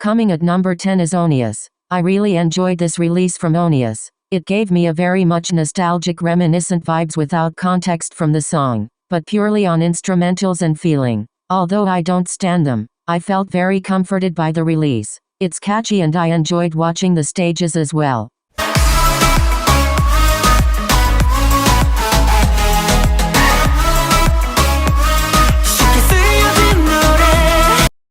Coming at number 10 is onius. I really enjoyed this release from onius. It gave me a very much nostalgic reminiscent vibes without context from the song, but purely on instrumentals and feeling. Although I don't stan them, I felt very comforted by the release. It's catchy and I enjoyed watching the stages as well.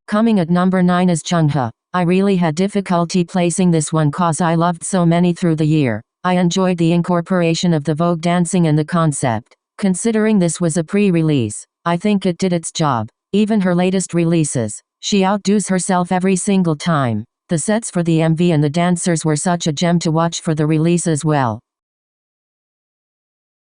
Coming at number 9 is Jungha. I really had difficulty placing this one cause I loved so many through the year. I enjoyed the incorporation of the Vogue dancing and the concept. Considering this was a pre-release, I think it did its job. Even her latest releases, she outdoes herself every single time. The sets for the MV and the dancers were such a gem to watch for the release as well.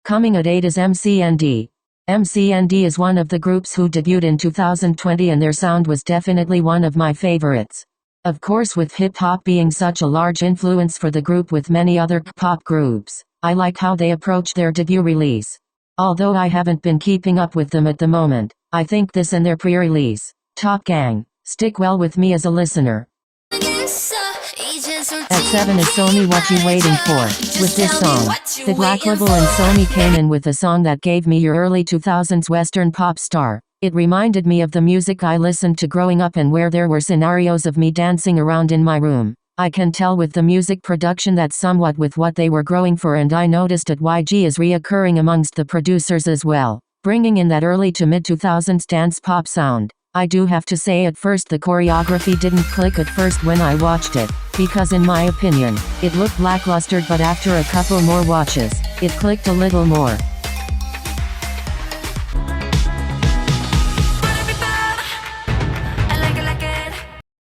Coming at 8 is MCND. MCND is one of the groups who debuted in 2020 and their sound was definitely one of my favorites. Of course, with hip-hop being such a large influence for the group with many other kpop groups, I like how they approach their debut release. Although I haven't been keeping up with them at the moment, I think this and their pre-release, Top Gang, stick well with me as a listener. At 7 is Sony What You Waiting For. With this song, the Black Label and Sony came in with a song that gave me your early 2000s Western pop star. It reminded me of the music I listened to growing up and where there were scenarios of me dancing around in my room. I can tell with the music production that's somewhat with what they were growing for, and I noticed that YG is reoccurring amongst the producers as well, bringing in that early to mid-2000s dance pop sound. I do have to say at first the choreography didn't click at first when I watched it, because in my opinion, it looked lackluster, but after a couple more watches, it clicked a little more.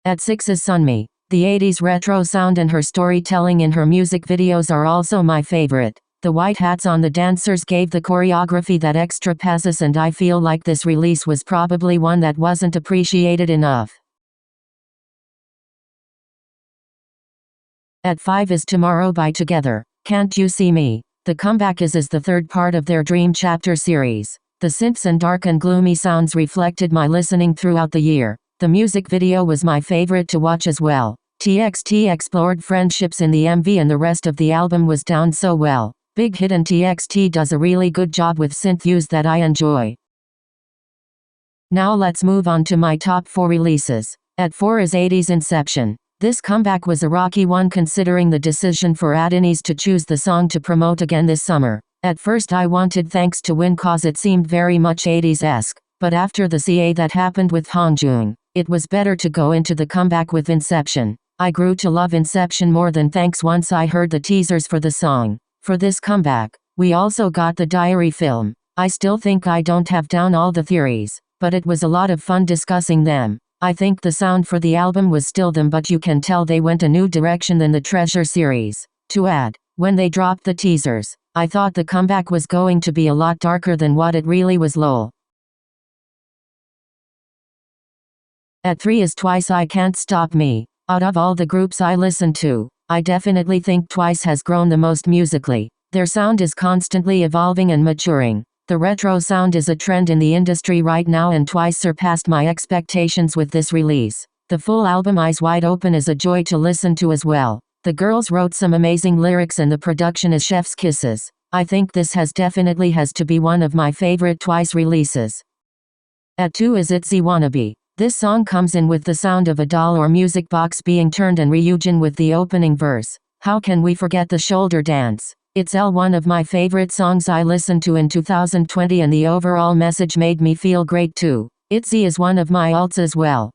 At 6 is Sunmi. The 80s retro sound and her storytelling in her music videos are also my favorite. The white hats on the dancers gave the choreography that extra passes, and I feel like this release was probably one that wasn't appreciated enough. At 5 is Tomorrow by Together. Can't You See Me? The comeback is the third part of their Dream Chapter series. The synths and dark and gloomy sounds reflected my listening throughout the year. The music video was my favorite to watch as well. TXT explored friendships in the MV and the rest of the album was done so well. Big hit, and TXT does a really good job with synth use that I enjoy. Now let's move on to my top 4 releases. At 4 is 80s Inception. This comeback was a rocky one considering the decision for Adonis to choose the song to promote again this summer. At first I wanted Thanks to win cause it seemed very much 80s-esque, but after the CA that happened with Hongjoong, it was better to go into the comeback with Inception. I grew to love Inception more than Thanks once I heard the teasers for the song. For this comeback, we also got the Diary film. I still think I don't have down all the theories, but it was a lot of fun discussing them. I think the sound for the album was still them, but you can tell they went a new direction than the Treasure series. To add, when they dropped the teasers, I thought the comeback was going to be a lot darker than what it really was. Lol. At 3 is Twice I Can't Stop Me. Out of all the groups I listen to, I definitely think Twice has grown the most musically. Their sound is constantly evolving and maturing. The retro sound is a trend in the industry right now, and Twice surpassed my expectations with this release. The full album Eyes Wide Open is a joy to listen to as well. The girls wrote some amazing lyrics and the production is chef's kisses. I think this has to be one of my favorite Twice releases. At 2 is ITZY Wannabe. This song comes in with the sound of a doll or music box being turned and Ryujin with the opening verse. How can we forget the shoulder dance? It's one of my favorite songs I listened to in 2020, and the overall message made me feel great too. ITZY is one of my alts as well.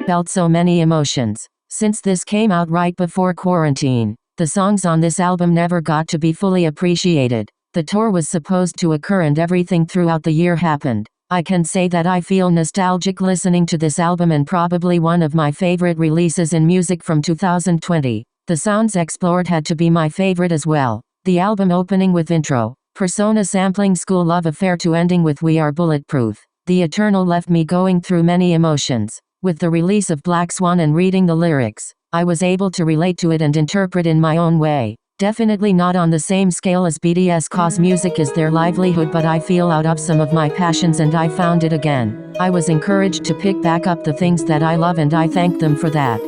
Felt so many emotions. Since this came out right before quarantine, the songs on this album never got to be fully appreciated. The tour was supposed to occur and everything throughout the year happened. I can say that I feel nostalgic listening to this album and probably one of my favorite releases in music from 2020. The sounds explored had to be my favorite as well. The album opening with intro, Persona sampling School Love Affair to ending with We Are Bulletproof. The Eternal left me going through many emotions. With the release of Black Swan and reading the lyrics, I was able to relate to it and interpret in my own way. Definitely not on the same scale as BTS cause music is their livelihood, but I feel out of some of my passions and I found it again. I was encouraged to pick back up the things that I love and I thank them for that.